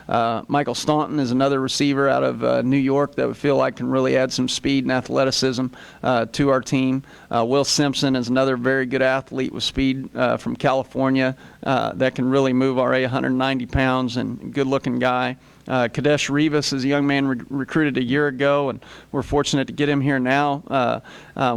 Michael Staunton is another receiver out of New York that we feel like can really add some speed and athleticism to our team. Will Simpson is another very good athlete with speed from California that can really move RA 190 pounds and good-looking guy. Kadesh Rivas is a young man recruited a year ago, and we're fortunate to get him here now.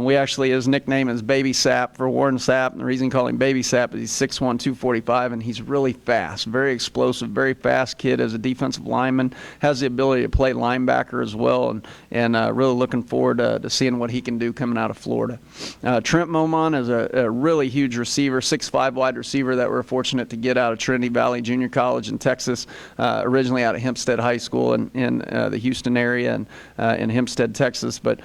We actually, his nickname is Baby Sap for Warren Sapp, and the reason we call him Baby Sap is he's 6'1", 245, and he's really fast, very explosive, very fast kid as a defensive lineman, has the ability to play linebacker as well, and really looking forward to seeing what he can do coming out of Florida. Trent Momon is a really huge receiver, 6'5" wide receiver that we're fortunate to get out of Trinity Valley Junior College in Texas, originally out of Hempstead High School in the Houston area and in Hempstead, Texas. But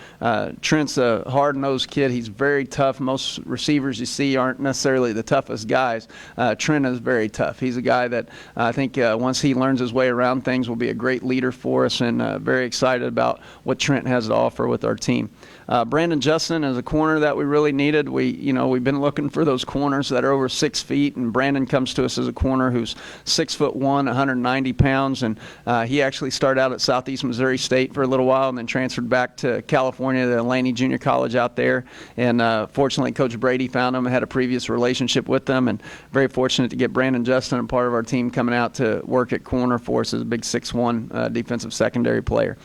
Trent's a hard-nosed kid. He's very tough. Most receivers you see aren't necessarily the toughest guys. Trent is very tough. He's a guy that I think once he learns his way around things will be a great leader for us, and very excited about what Trent has to offer with our team. Brandon Justin is a corner that we really needed. We've been looking for those corners that are over 6 feet, and Brandon comes to us as a corner who's 6'1", 190 pounds, and he actually started out at Southeast Missouri State for a little while and then transferred back to California to Laney Junior College out there. And fortunately, Coach Brady found him, had a previous relationship with them, and very fortunate to get Brandon Justin, a part of our team, coming out to work at corner for us as a big 6'1" defensive secondary player.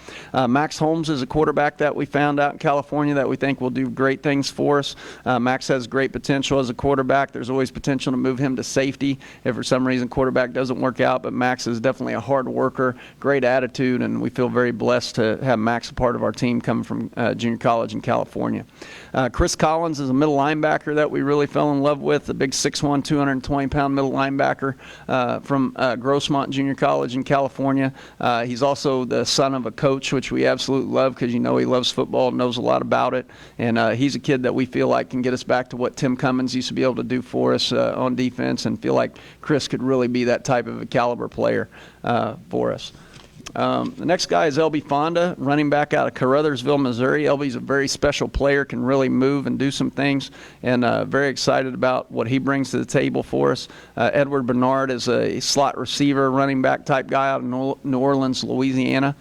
Max Holmes is a quarterback that we found out in California that we think will do great things for us. Max has great potential as a quarterback. There's always potential to move him to safety if for some reason quarterback doesn't work out, but Max is definitely a hard worker, great attitude, and we feel very blessed to have Max a part of our team coming from junior college in California. Chris Collins is a middle linebacker that we really fell in love with, a big 6'1", 220-pound middle linebacker from Grossmont Junior College in California. He's also the son of a coach, which we absolutely love because he loves football, knows a lot about it, and he's a kid that we feel like can get us back to what Tim Cummins used to be able to do for us on defense, and feel like Chris could really be that type of a caliber player for us. The next guy is LB Fonda, running back out of Caruthersville, Missouri. LB's a very special player, can really move and do some things, and very excited about what he brings to the table for us. Edward Bernard is a slot receiver, running back type guy out of New Orleans, Louisiana.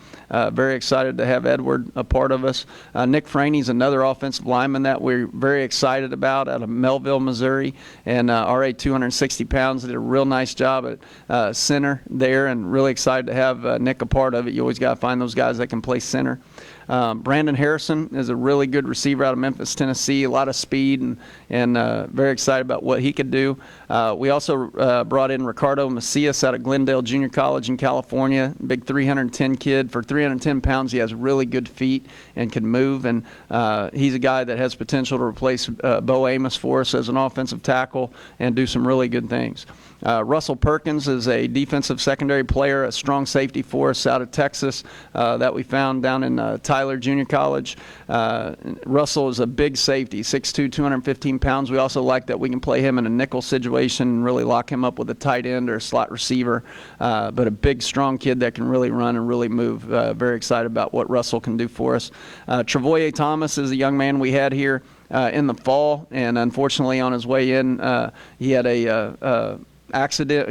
Very excited to have Edward a part of us. Nick Franey's another offensive lineman that we're very excited about out of Melville, Missouri, and RA 260 pounds. Did a real nice job at center there, and really excited to have Nick a part of it. You always got to find those guys that can play center. Brandon Harrison is a really good receiver out of Memphis, Tennessee. A lot of speed, and very excited about what he could do. We also brought in Ricardo Macias out of Glendale Junior College in California. Big 310 kid. For 310 pounds, he has really good feet and can move. And he's a guy that has potential to replace Bo Amos for us as an offensive tackle and do some really good things. Russell Perkins is a defensive secondary player, a strong safety for us out of Texas that we found down in Tyler Junior College. Russell is a big safety, 6'2", 215 pounds. We also like that we can play him in a nickel situation and really lock him up with a tight end or a slot receiver. But a big, strong kid that can really run and really move. Very excited about what Russell can do for us. Travoye Thomas is a young man we had here in the fall, and unfortunately on his way in, he had a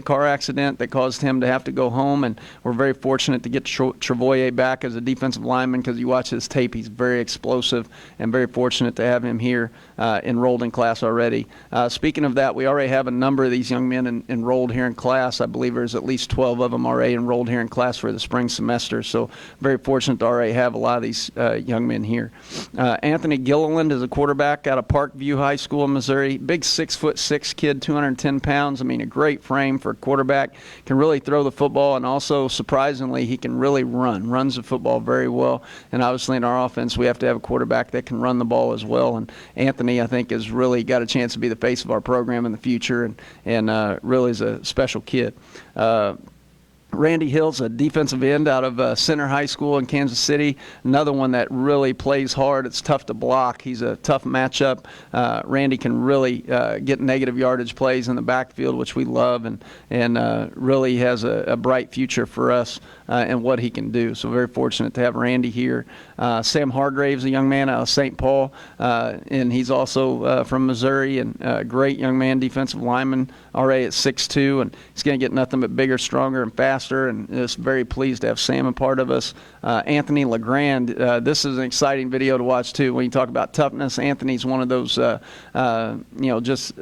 car accident that caused him to have to go home, and we're very fortunate to get Travoye back as a defensive lineman because you watch his tape, he's very explosive, and very fortunate to have him here enrolled in class already. Speaking of that, we already have a number of these young men enrolled here in class. I believe there's at least 12 of them already enrolled here in class for the spring semester, so very fortunate to already have a lot of these young men here. Anthony Gilliland is a quarterback out of Parkview High School in Missouri. Big 6'6" kid, 210 pounds. I mean, a great frame for a quarterback, can really throw the football, and also surprisingly he can really runs the football very well. And obviously in our offense we have to have a quarterback that can run the ball as well, and Anthony I think has really got a chance to be the face of our program in the future, and really is a special kid. Randy Hill's a defensive end out of Center High School in Kansas City. Another one that really plays hard. It's tough to block. He's a tough matchup. Randy can really get negative yardage plays in the backfield, which we love, and really has a bright future for us and what he can do. So very fortunate to have Randy here. Sam Hargraves, a young man out of St. Paul, and he's also from Missouri, and a great young man, defensive lineman, already at 6'2", and he's going to get nothing but bigger, stronger, and faster faster, and just very pleased to have Sam a part of us. Anthony LeGrand, this is an exciting video to watch too. When you talk about toughness, Anthony's one of those, Anthony's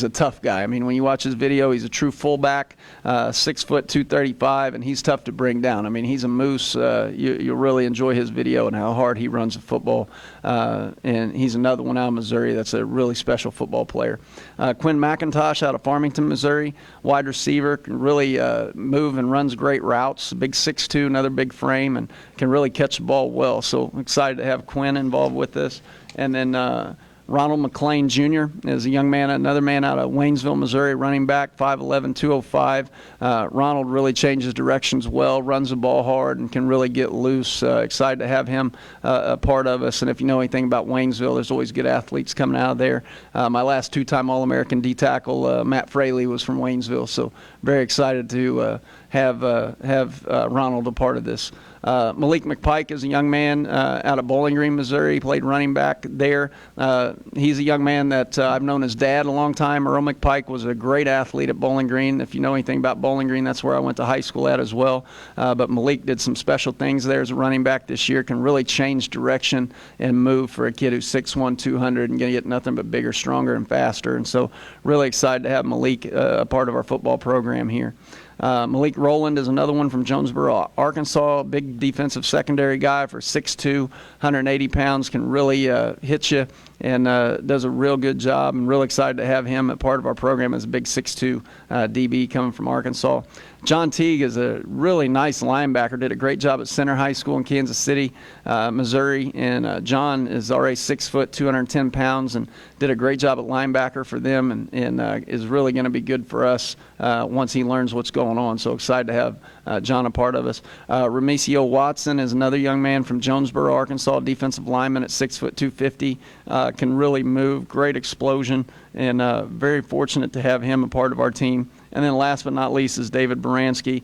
a tough guy. I mean, when you watch his video, he's a true fullback, 6 foot 235, and he's tough to bring down. I mean, he's a moose. You'll really enjoy his video and how hard he runs the football. And he's another one out of Missouri that's a really special football player. Quinn McIntosh out of Farmington, Missouri, wide receiver, can really move and runs great routes. Big 6'2", another big frame, and can really catch the ball well. So excited to have Quinn involved with this. And then Ronald McLean Jr. is a young man, another man out of Waynesville, Missouri, running back, 5'11", 205. Ronald really changes directions well, runs the ball hard, and can really get loose. Excited to have him a part of us. And if you know anything about Waynesville, there's always good athletes coming out of there. My last two-time All-American D-tackle, Matt Fraley, was from Waynesville, so very excited to have Ronald a part of this. Malik McPike is a young man out of Bowling Green, Missouri. He played running back there. He's a young man that I've known his dad a long time. Earl McPike was a great athlete at Bowling Green. If you know anything about Bowling Green, that's where I went to high school at as well. But Malik did some special things there as a running back this year. Can really change direction and move for a kid who's 6'1", 200 and going to get nothing but bigger, stronger, and faster. And so really excited to have Malik a part of our football program here. Malik Rowland is another one from Jonesboro, Arkansas, big defensive secondary guy for 6'2", 180 pounds, can really hit you and does a real good job, and real excited to have him a part of our program as a big 6'2" DB coming from Arkansas. John Teague is a really nice linebacker, did a great job at Center High School in Kansas City, Missouri, and John is already 6 foot, 210 pounds, and did a great job at linebacker for them, and is really going to be good for us once he learns what's going on. So excited to have John a part of us. Remisio Watson is another young man from Jonesboro, Arkansas, defensive lineman at 6 foot, 250, can really move, great explosion, and very fortunate to have him a part of our team. And then last but not least is David Baranski,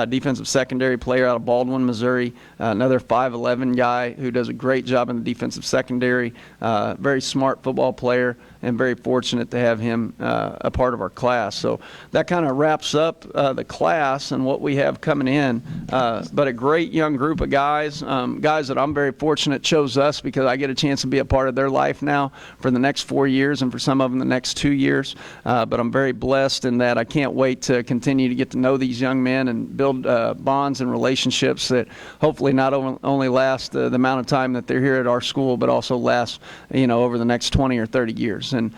defensive secondary player out of Baldwin, Missouri, another 5'11" guy who does a great job in the defensive secondary, very smart football player, and very fortunate to have him a part of our class. So that kind of wraps up the class and what we have coming in. But a great young group of guys, guys that I'm very fortunate chose us because I get a chance to be a part of their life now for the next 4 years, and for some of them the next 2 years. But I'm very blessed in that I can't wait to continue to get to know these young men and build bonds and relationships that hopefully not only last the amount of time that they're here at our school, but also last, over the next 20 or 30 years. And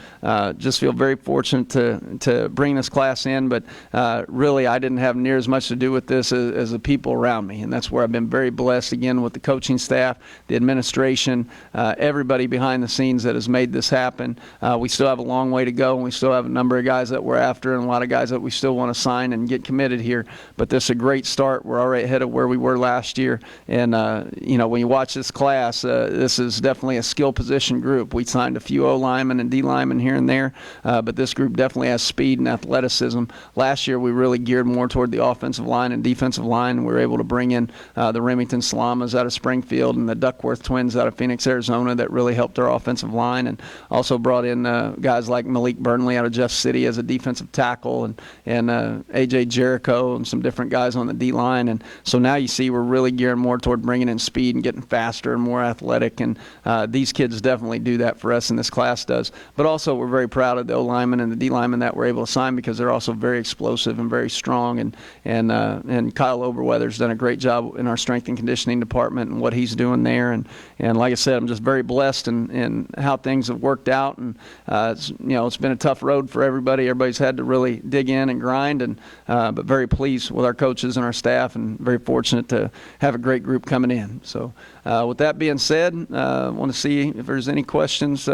just feel very fortunate to bring this class in, but really I didn't have near as much to do with this as the people around me, and that's where I've been very blessed, again, with the coaching staff, the administration, everybody behind the scenes that has made this happen. We still have a long way to go, and we still have a number of guys that we're after and a lot of guys that we still want to sign and get committed here, but this is a great start. We're already ahead of where we were last year, and when you watch this class, this is definitely a skill position group. We signed a few O linemen and D linemen here and there, but this group definitely has speed and athleticism. Last year we really geared more toward the offensive line and defensive line, and we were able to bring in the Remington Salamas out of Springfield and the Duckworth twins out of Phoenix, Arizona, that really helped our offensive line, and also brought in guys like Malik Burnley out of Jeff City as a defensive tackle, and A.J. Jericho and some different guys on the D-line. And so now you see we're really gearing more toward bringing in speed and getting faster and more athletic, and these kids definitely do that for us, and this class does. But also we're very proud of the O-linemen and the D-linemen that we're able to sign, because they're also very explosive and very strong, and Kyle Oberweather's done a great job in our strength and conditioning department and what he's doing there, and like I said, I'm just very blessed in how things have worked out, and it's been a tough road for everybody. Everybody's had to really dig in and grind, and but very pleased with our coaches and our staff, and very fortunate to have a great group coming in. So with that being said, I want to see if there's any questions